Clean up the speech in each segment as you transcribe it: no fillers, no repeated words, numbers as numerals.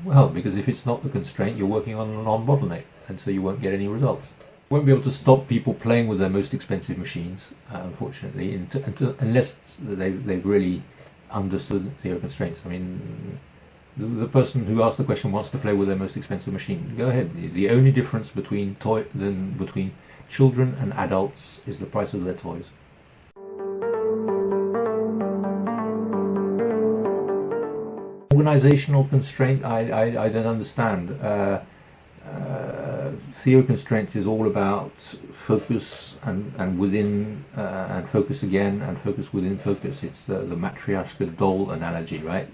Well, because if it's not the constraint, you're working on a non-bottleneck, and so you won't get any results. You won't be able to stop people playing with their most expensive machines, unfortunately, unless they've really understood theory constraints. I mean, the person who asked the question wants to play with their most expensive machine. Go ahead. The only difference between children and adults is the price of their toys. Organizational constraint, I don't understand. Theory constraints is all about focus and within and focus again and focus within focus. It's the matryoshka doll analogy, right?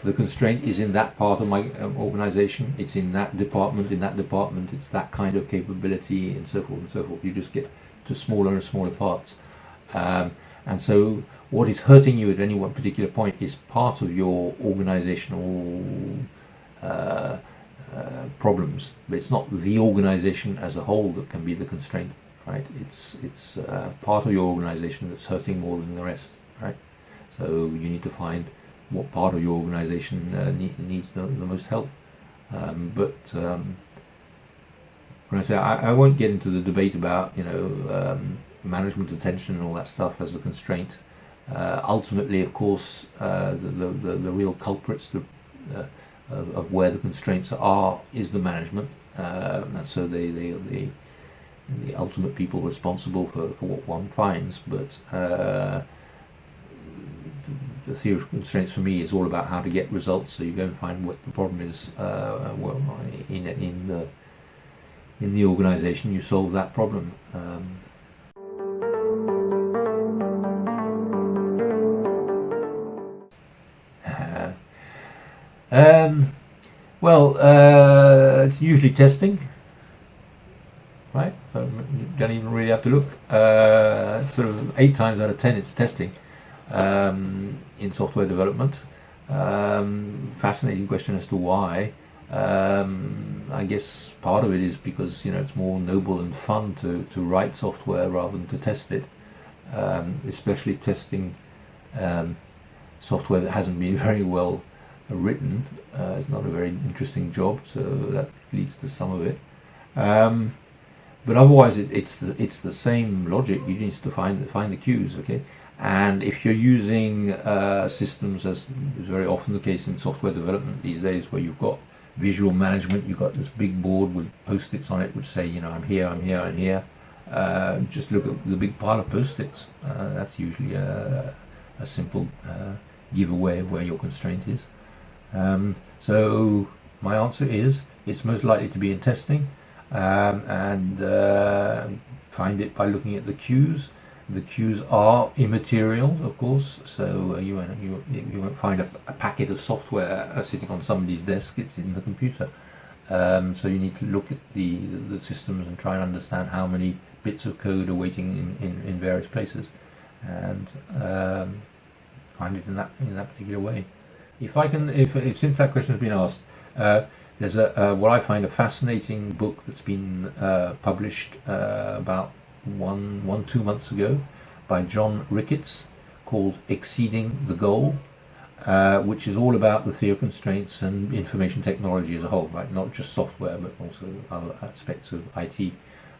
The constraint is in that part of my organization. It's in that department. It's that kind of capability, and so forth and so forth. You just get to smaller and smaller parts, and so what is hurting you at any one particular point is part of your organizational problems, but it's not the organization as a whole that can be the constraint, right? It's part of your organization that's hurting more than the rest, right? So you need to find what part of your organization needs the most help. But when I say I won't get into the debate about management attention and all that stuff as a constraint. Ultimately, of course, the real culprits of where the constraints are is the management, and so the ultimate people responsible for what one finds. But the theory of constraints for me is all about how to get results. So you go and find what the problem is. In the organisation, you solve that problem. It's usually testing, right? So you don't even really have to look. Sort of 8 times out of 10 it's testing in software development. Fascinating question as to why. I guess part of it is because it's more noble and fun to write software rather than to test it, especially testing software that hasn't been very well written. It's not a very interesting job, so that leads to some of it. But otherwise, it's the same logic. You need to find the cues, okay? And if you're using systems, as is very often the case in software development these days, where you've got visual management, you've got this big board with post-its on it which say, I'm here, I'm here, I'm here. Just look at the big pile of post-its. That's usually a simple giveaway of where your constraint is. So my answer is it's most likely to be in testing, and find it by looking at the cues. The cues are immaterial, of course, so you won't find a packet of software sitting on somebody's desk. It's in the computer. So you need to look at the systems and try and understand how many bits of code are waiting in various places, and find it in that particular way. If since that question has been asked, there's what I find a fascinating book that's been published about 2 months ago by John Ricketts, called Exceeding the Goal, which is all about the theory of constraints and information technology as a whole, right? Not just software, but also other aspects of IT.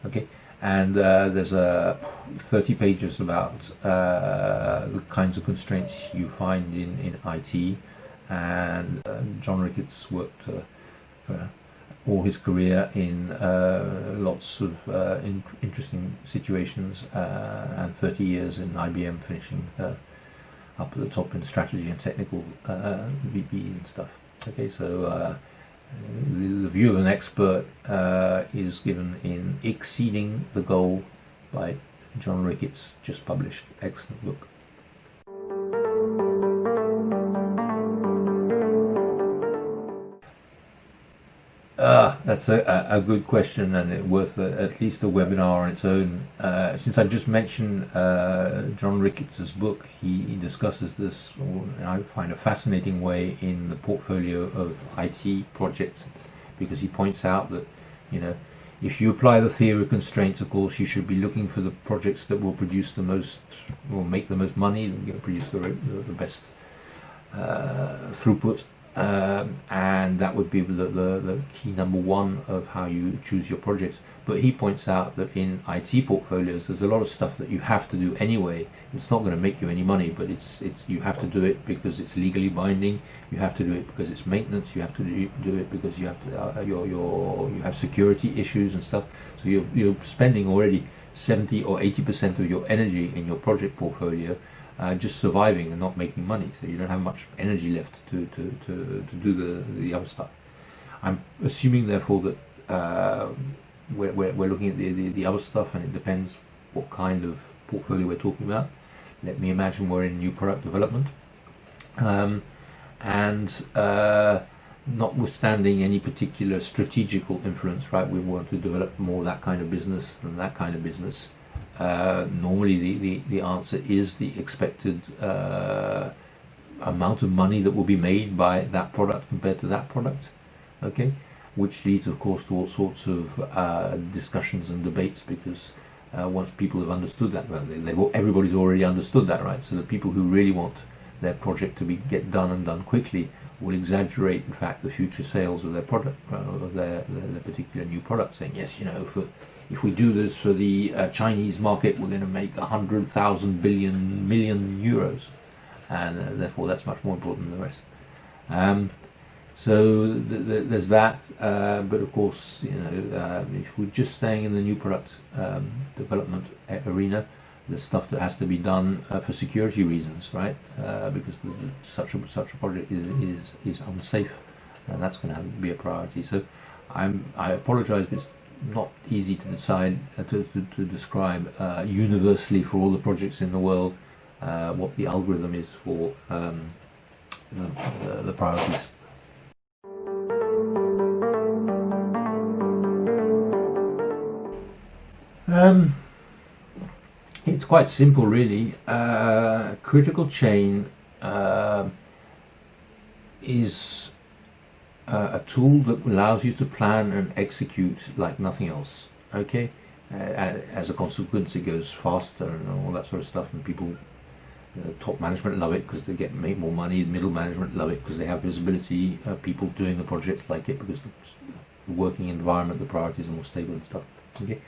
Okay, and there's 30 pages about the kinds of constraints you find in IT. And John Ricketts worked for all his career in lots of interesting situations, and 30 years in IBM, finishing up at the top in strategy and technical VP and stuff. Okay, so the view of an expert is given in Exceeding the Goal by John Ricketts, just published. Excellent book. That's a good question, and it's worth at least a webinar on its own. Since I just mentioned John Ricketts' book, he discusses this, I find, a fascinating way in the portfolio of IT projects, because he points out that if you apply the theory of constraints, of course, you should be looking for the projects that will produce the most, will make the most money, produce the best throughput. and that would be the key number one of how you choose your projects. But he points out that in IT portfolios there's a lot of stuff that you have to do anyway. It's not going to make you any money, but it's you have to do it because it's legally binding. You have to do it because it's maintenance. You have to do it because you have to you have security issues and stuff. So you're spending already 70 or 80% of your energy in your project portfolio just surviving and not making money. So you don't have much energy left to do the other stuff. I'm assuming therefore that we're looking at the other stuff, and it depends what kind of portfolio we're talking about. Let me imagine we're in new product development, and notwithstanding any particular strategical influence, right? We want to develop more that kind of business than that kind of business. Normally the answer is the expected amount of money that will be made by that product compared to that product, okay, which leads of course to all sorts of discussions and debates, because once people have understood that, well, everybody's already understood that, right? So the people who really want their project to get done and done quickly will exaggerate in fact the future sales of their product, of their particular new product, saying yes, you know, if we do this for the Chinese market, we're going to make 100,000 million euros, and therefore that's much more important than the rest. So there's that, but of course, you know, if we're just staying in the new product development arena, there's stuff that has to be done for security reasons, right? Because such a project is unsafe, and that's going to have to be a priority. So I apologise, but it's not easy to decide to describe universally for all the projects in the world what the algorithm is for the priorities. It's quite simple, really. Critical chain is a tool that allows you to plan and execute like nothing else. Okay, as a consequence, it goes faster and all that sort of stuff, and people, top management love it because they make more money. Middle management love it because they have visibility. People doing the projects like it because the working environment, the priorities are more stable and stuff. Okay.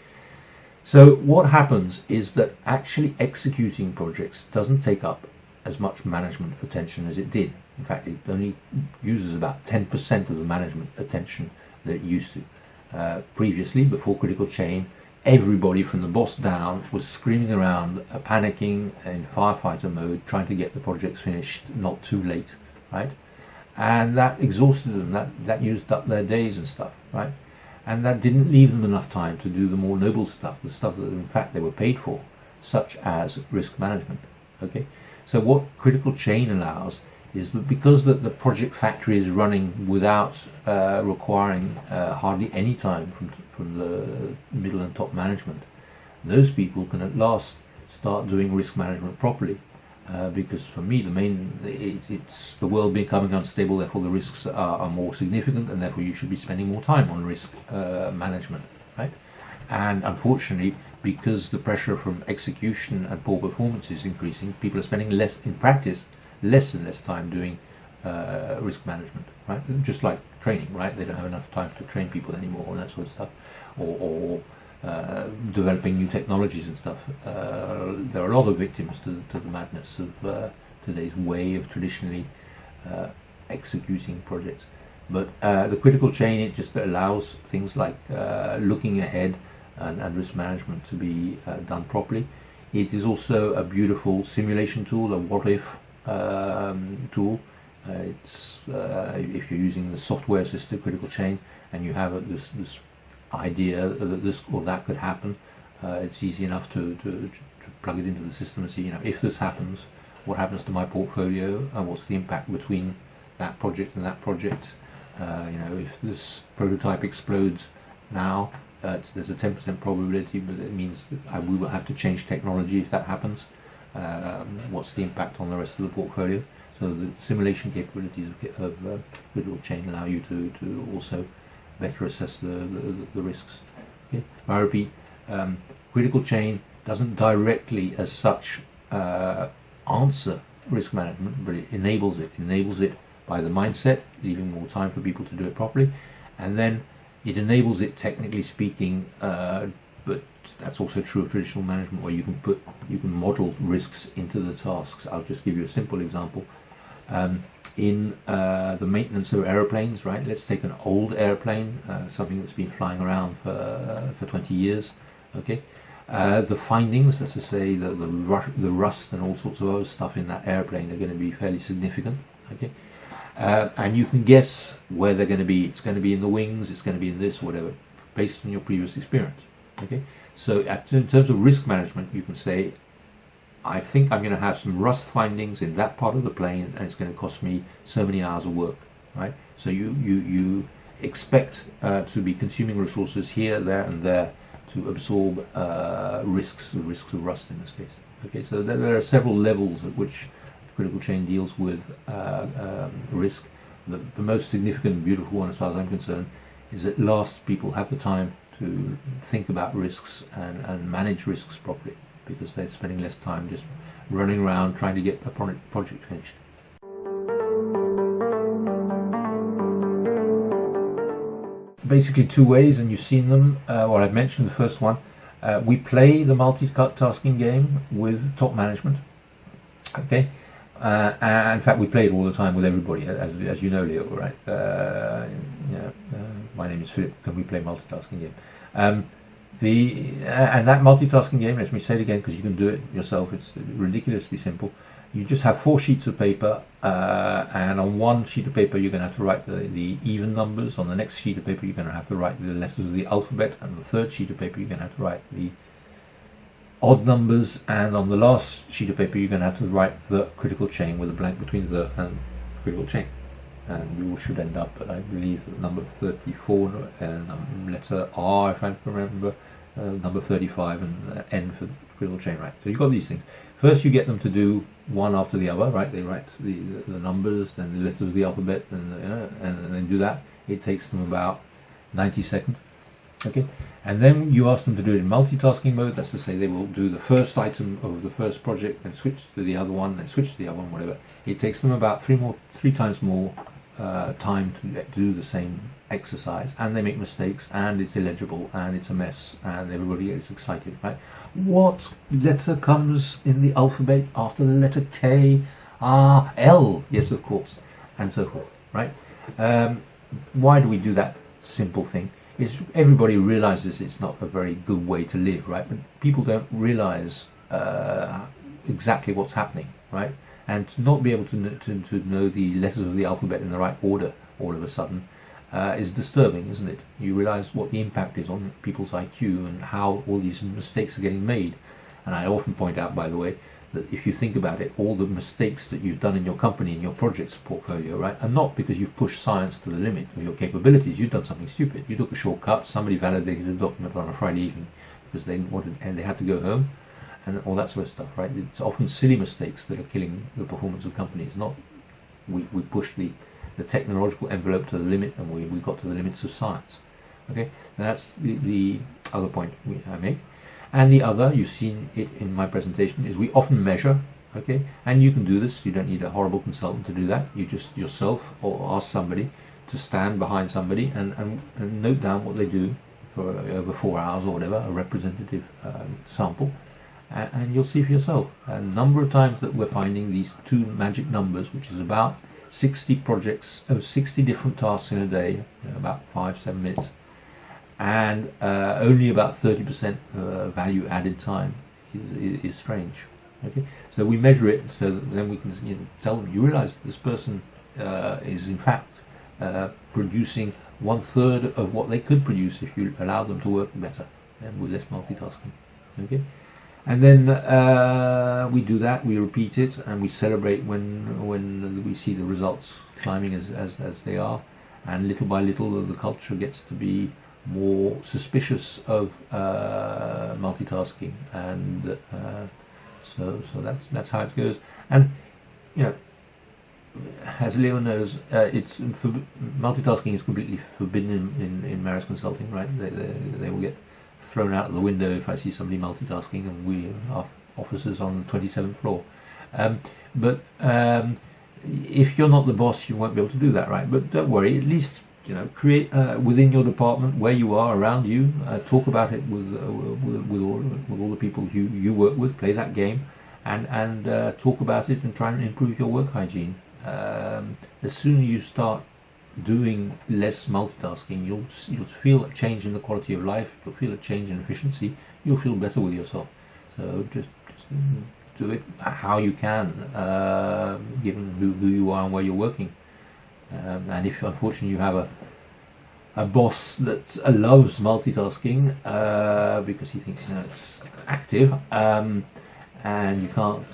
So what happens is that actually executing projects doesn't take up as much management attention as it did. In fact, it only uses about 10% of the management attention that it used to. Previously, before critical chain, everybody from the boss down was screaming around, panicking in firefighter mode, trying to get the projects finished not too late, right? And that exhausted them, that used up their days and stuff, right? And that didn't leave them enough time to do the more noble stuff, the stuff that in fact they were paid for, such as risk management. Okay, so what critical chain allows is that because the project factory is running without requiring hardly any time from the middle and top management, those people can at last start doing risk management properly. Because for me, it's the world becoming unstable, therefore the risks are more significant, and therefore you should be spending more time on risk management, right? And unfortunately, because the pressure from execution and poor performance is increasing, people are spending less and less time doing risk management, right? Just like training, right? They don't have enough time to train people anymore and that sort of stuff, or developing new technologies and stuff. There are a lot of victims to the madness of today's way of traditionally executing projects. But the critical chain, it just allows things like looking ahead and risk management to be done properly. It is also a beautiful simulation tool, a what-if tool. It's if you're using the software assisted critical chain and you have this idea that this or that could happen, it's easy enough to plug it into the system and see, you know, if this happens, what happens to my portfolio and what's the impact between that project and that project. You know, if this prototype explodes now, there's a 10% probability, but it means that we will have to change technology if that happens. What's the impact on the rest of the portfolio? So the simulation capabilities of critical chain allow you to also better assess the risks. Okay? I repeat, critical chain doesn't directly as such answer risk management, but it enables it. It enables it by the mindset, leaving more time for people to do it properly, and then it enables it, technically speaking, but that's also true of traditional management, where you can model risks into the tasks. I'll just give you a simple example. In the maintenance of aeroplanes, right? Let's take an old airplane, something that's been flying around for 20 years. Okay, the findings, let's just say the rust and all sorts of other stuff in that airplane are going to be fairly significant. Okay, and you can guess where they're going to be. It's going to be in the wings. It's going to be in this, whatever, based on your previous experience. Okay, so in terms of risk management, you can say, I think I'm going to have some rust findings in that part of the plane, and it's going to cost me so many hours of work, right? So you expect to be consuming resources here, there, and there to absorb risks of rust in this case. Okay, so there are several levels at which critical chain deals with risk. The most significant and beautiful one, as far as I'm concerned, is at last people have the time to think about risks and manage risks properly, because they're spending less time just running around trying to get the project finished. Basically two ways, and you've seen them. Well, I've mentioned the first one. We play the multitasking game with top management. Okay, and in fact we play it all the time with everybody, as you know, Leo, right? My name is Philip. Can we play multitasking game? And that multitasking game, let me say it again because you can do it yourself, it's ridiculously simple. You just have 4 sheets of paper, and on one sheet of paper you're going to have to write the even numbers. On the next sheet of paper you're going to have to write the letters of the alphabet, and the third sheet of paper you're going to have to write the odd numbers, and on the last sheet of paper you're going to have to write the critical chain with a blank between the and critical chain. And you should end up at, I believe, number 34, letter R if I remember, number 35, and N for critical chain, right? So you've got these things. First you get them to do one after the other, right? They write the numbers, then the letters of the alphabet, and then do that. It takes them about 90 seconds. Okay, and then you ask them to do it in multitasking mode. That's to say, they will do the first item of the first project, then switch to the other one, then switch to the other one, whatever. It takes them about three times more time to do the same exercise, and they make mistakes, and it's illegible, and it's a mess, and everybody gets excited, right? What letter comes in the alphabet after the letter K? L, yes, of course, and so forth, right? Why do we do that simple thing? Is everybody realizes it's not a very good way to live, right? But people don't realize exactly what's happening, right? And to not be able to know the letters of the alphabet in the right order all of a sudden is disturbing, isn't it? You realize what the impact is on people's IQ and how all these mistakes are getting made. And I often point out, by the way, that if you think about it, all the mistakes that you've done in your company, in your project's portfolio, right, are not because you've pushed science to the limit of your capabilities. You've done something stupid. You took a shortcut. Somebody validated a document on a Friday evening because they wanted, and they had to go home, and all that sort of stuff, right? It's often silly mistakes that are killing the performance of companies. Not we push the technological envelope to the limit, and we got to the limits of science. Okay, now that's the other point I make. And the other, you've seen it in my presentation, is we often measure, okay, and you can do this. You don't need a horrible consultant to do that. You just yourself or ask somebody to stand behind somebody and note down what they do for over 4 hours or whatever, a representative sample, and you'll see for yourself a number of times that we're finding these 2 magic numbers, which is about 60 projects, 60 different tasks in a day, about 5-7 minutes, and only about 30% value added time is strange. Okay, so we measure it so that then we can tell them, you realize that this person is in fact producing 1/3 of what they could produce if you allow them to work better and with less multitasking. Okay, and then we do that, we repeat it, and we celebrate when we see the results climbing as they are, and little by little the culture gets to be more suspicious of multitasking, and so that's how it goes. And as Leo knows, multitasking is completely forbidden in Marris Consulting, right? They will get thrown out of the window if I see somebody multitasking, and we are officers on the 27th floor. But if you're not the boss, you won't be able to do that, right? But don't worry, at least create within your department where you are around you. Talk about it with all the people you work with. Play that game, and talk about it and try and improve your work hygiene. The sooner you start doing less multitasking, you'll feel a change in the quality of life. You'll feel a change in efficiency. You'll feel better with yourself. So just do it how you can, given who you are and where you're working. And if unfortunately you have a boss that loves multitasking because he thinks it's active, and you can't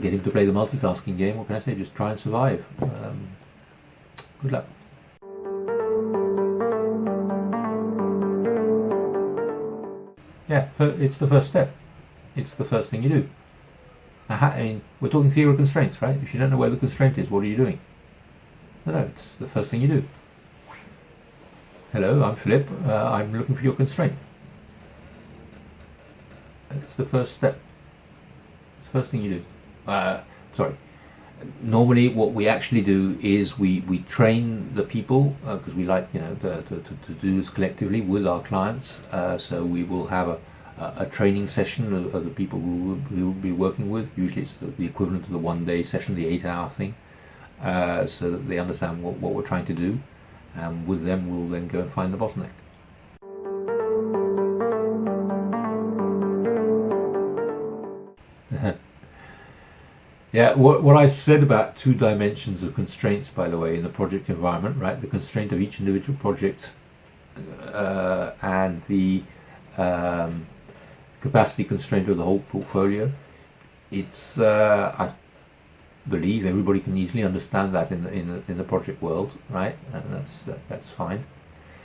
get him to play the multitasking game, what can I say? Just try and survive. Good luck. Yeah, it's the first step. It's the first thing you do. I mean, we're talking theory of constraints, right? If you don't know where the constraint is, what are you doing? No, it's the first thing you do. Hello, I'm Philip. I'm looking for your constraint. It's the first step. It's the first thing you do. Sorry. Normally, what we actually do is we train the people because we like to do this collectively with our clients. So we will have a training session of the people who will be working with. Usually, it's the equivalent of the one-day session, the 8-hour thing, so that they understand what we're trying to do. And with them, we'll then go and find the bottleneck. Yeah, what I said about 2 dimensions of constraints, by the way, in the project environment, right? The constraint of each individual project and the capacity constraint of the whole portfolio. It's I believe everybody can easily understand that in the project world, right? And that's fine.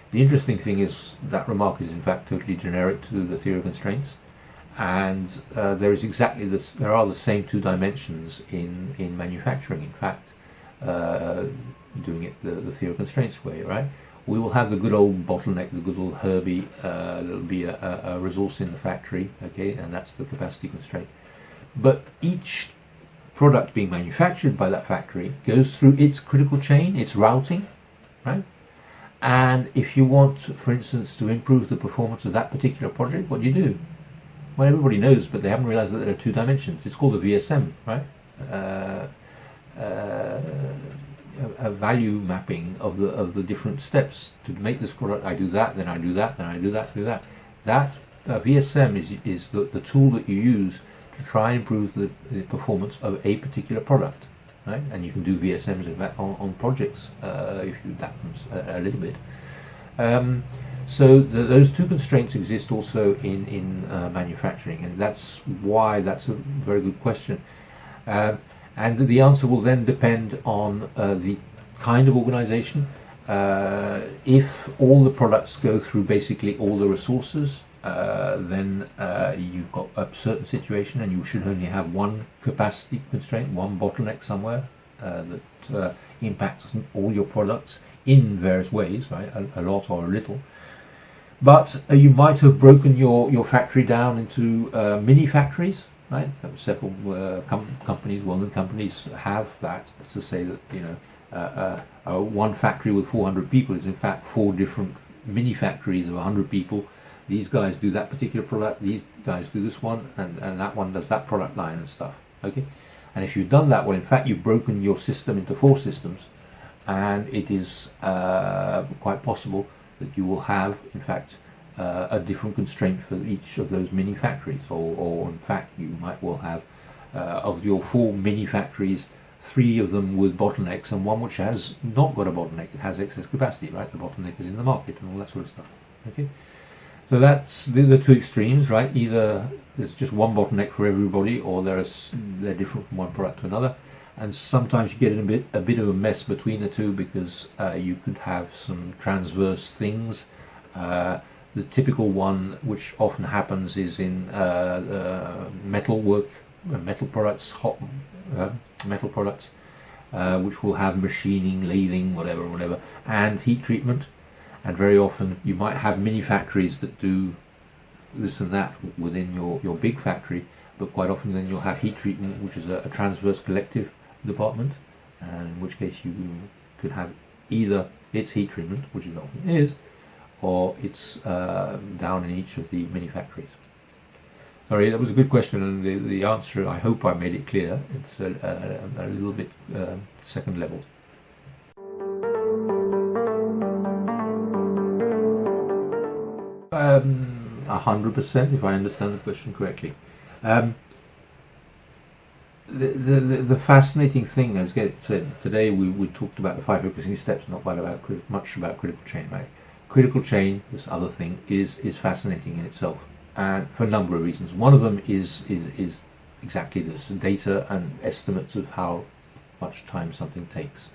The interesting thing is that remark is in fact totally generic to the theory of constraints. And there is exactly this. There are the same 2 dimensions in manufacturing. In fact, doing it the theory of constraints way, right? We will have the good old bottleneck, the good old Herbie. There'll be a resource in the factory, okay, and that's the capacity constraint. But each product being manufactured by that factory goes through its critical chain, its routing, right? And if you want, for instance, to improve the performance of that particular project, what do you do? Well, everybody knows, but they haven't realized that there are 2 dimensions. It's called a VSM, right? A value mapping of the different steps to make this product. I do that, then I do that, then I do that, do that. That VSM is the tool that you use to try and improve the performance of a particular product, right? And you can do VSMs in fact on projects if you adapt them a little bit. So those 2 constraints exist also in manufacturing, and that's why that's a very good question. And the answer will then depend on the kind of organization. If all the products go through basically all the resources, then you've got a certain situation and you should only have one capacity constraint, one bottleneck somewhere that impacts all your products in various ways, right? A lot or a little. But you might have broken your factory down into mini factories, right? Several companies, well-known companies, have that. It's to say that one factory with 400 people is in fact 4 different mini factories of 100 people. These guys do that particular product. These guys do this one, and that one does that product line and stuff. Okay, and if you've done that, well, in fact, you've broken your system into 4 systems, and it is quite possible that you will have, in fact, a different constraint for each of those mini factories, or in fact, you might well have of your 4 mini factories, 3 of them with bottlenecks, and 1 which has not got a bottleneck; it has excess capacity. Right, the bottleneck is in the market and all that sort of stuff. Okay, so that's the 2 extremes, right? Either there's just one bottleneck for everybody, or they're different from one product to another. And sometimes you get a bit of a mess between the 2 because you could have some transverse things. The typical one, which often happens, is in metal work, metal products, hot metal products, which will have machining, lathing, whatever, and heat treatment. And very often you might have mini factories that do this and that within your big factory, but quite often then you'll have heat treatment, which is a transverse collective department, and in which case you could have either it's heat treatment, which it often is, or it's down in each of the mini factories. Sorry, that was a good question, and the answer, I hope I made it clear. It's a little bit second level. 100%, if I understand the question correctly. The fascinating thing, as Gert said, today we talked about the 5 focusing steps, not much about critical chain, right? Critical chain, this other thing, is fascinating in itself, and for a number of reasons. One of them is exactly this: data and estimates of how much time something takes.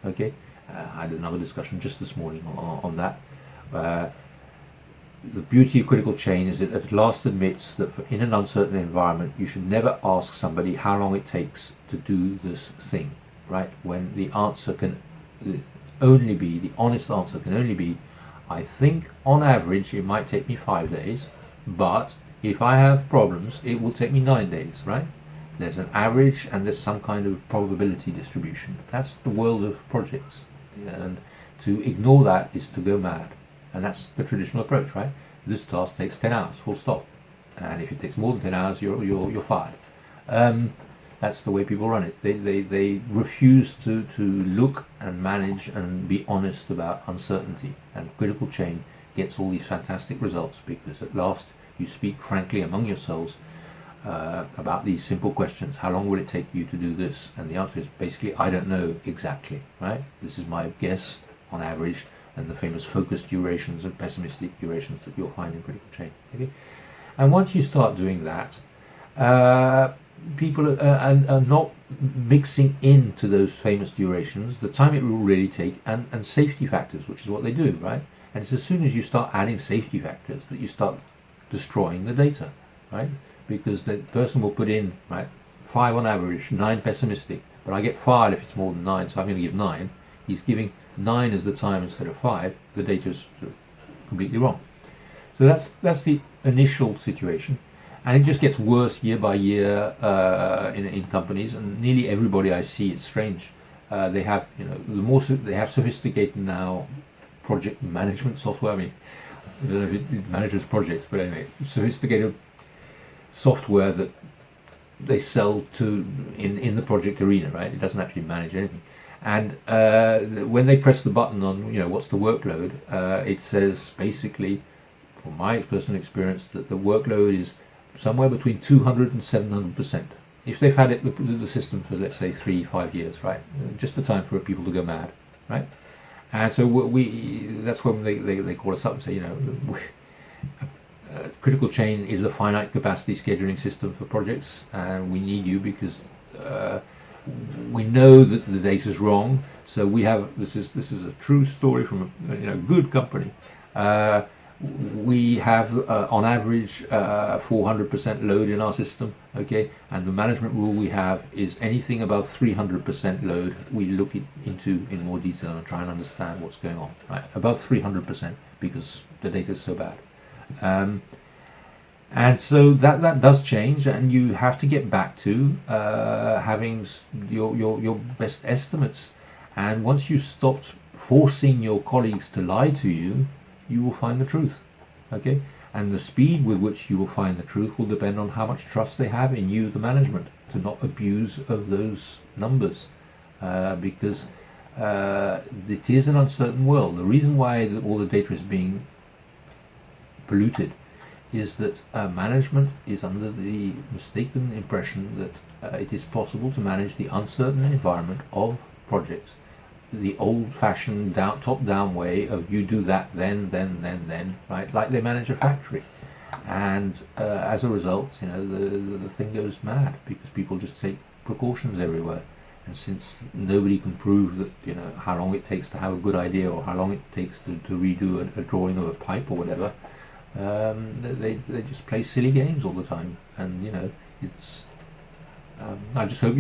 Okay, I had another discussion just this morning on that. The beauty of critical chain is it at last admits that in an uncertain environment you should never ask somebody how long it takes to do this thing, right? When the answer can only be, the honest answer can only be, I think on average it might take me 5 days, but if I have problems it will take me 9 days, right? There's an average and there's some kind of probability distribution. That's the world of projects, and to ignore that is to go mad. And that's the traditional approach, right? This task takes 10 hours, full stop. And if it takes more than 10 hours, you're fired. That's the way people run it. They refuse to look and manage and be honest about uncertainty. And critical chain gets all these fantastic results because at last you speak frankly among yourselves about these simple questions. How long will it take you to do this? And the answer is basically, I don't know exactly, right? This is my guess on average, and the famous focus durations and pessimistic durations that you'll find in critical chain. Okay? And once you start doing that, people are not mixing into those famous durations the time it will really take and safety factors, which is what they do, right? And it's as soon as you start adding safety factors that you start destroying the data, right? Because the person will put in, right, 5 on average, 9 pessimistic, but I get fired if it's more than 9, so I'm going to give 9. He's giving 9 as the time instead of 5. The data is sort of completely wrong. So that's the initial situation, and it just gets worse year by year in companies. And nearly everybody I see, it's strange. They have, they have sophisticated now project management software. I mean, I don't know if it manages projects, but anyway, sophisticated software that they sell to in the project arena, right? It doesn't actually manage anything. And when they press the button on, what's the workload, it says basically, from my personal experience, that the workload is somewhere between 200 and 700%. If they've had the system for, let's say, 3-5 years, right? Just the time for people to go mad, right? And so that's when they call us up and say, critical chain is a finite capacity scheduling system for projects, and we need you because we know that the data is wrong. So we have this is a true story from a good company. We have on average 400% load in our system, okay, and the management rule we have is anything above 300% load we look into in more detail and try and understand what's going on, right? Above 300% because the data is so bad. And so that does change, and you have to get back to having your best estimates. And once you stopped forcing your colleagues to lie to you, you will find the truth. Okay? And the speed with which you will find the truth will depend on how much trust they have in you, the management, to not abuse of those numbers. Because it is an uncertain world. The reason why all the data is being polluted is that management is under the mistaken impression that it is possible to manage the uncertain environment of projects the old-fashioned top-down way of you do that, then, right? Like they manage a factory, and as a result, the thing goes mad because people just take precautions everywhere. And since nobody can prove that how long it takes to have a good idea or how long it takes to redo a drawing of a pipe or whatever, they just play silly games all the time. And it's I just hope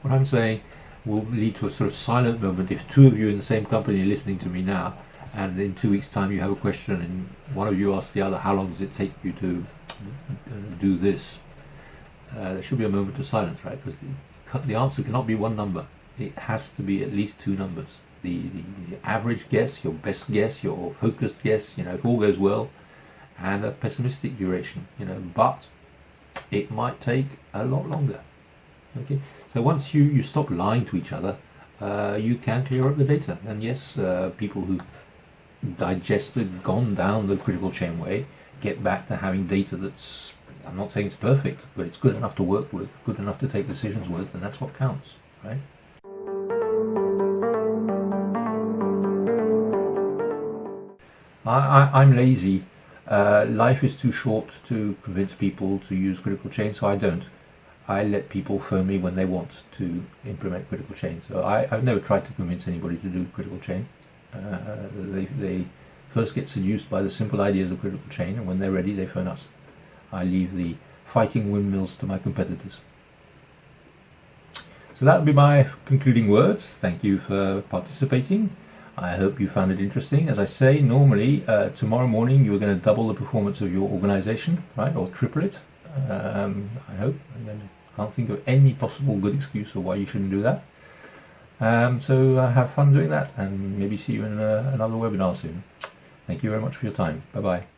what I'm saying will lead to a sort of silent moment. If 2 of you in the same company are listening to me now, and in 2 weeks' time you have a question and one of you asks the other, how long does it take you to do this? There should be a moment of silence, right? Because the answer cannot be one number. it has to be at least two numbers. The average guess, your best guess, your focused guess, if all goes well, and a pessimistic duration, but it might take a lot longer. Okay, so once you stop lying to each other, you can clear up the data. And yes, people who digested, gone down the critical chain way, get back to having data that's, I'm not saying it's perfect, but it's good enough to work with, good enough to take decisions with, and that's what counts, right? I'm lazy. Life is too short to convince people to use critical chain, so I don't. I let people phone me when they want to implement critical chain. So I've never tried to convince anybody to do critical chain. They first get seduced by the simple ideas of critical chain, and when they're ready, they phone us. I leave the fighting windmills to my competitors. So that would be my concluding words. Thank you for participating. I hope you found it interesting. As I say, normally tomorrow morning you're going to double the performance of your organization, right, or triple it. I hope. I can't think of any possible good excuse for why you shouldn't do that. So have fun doing that, and maybe see you in another webinar soon. Thank you very much for your time. Bye bye.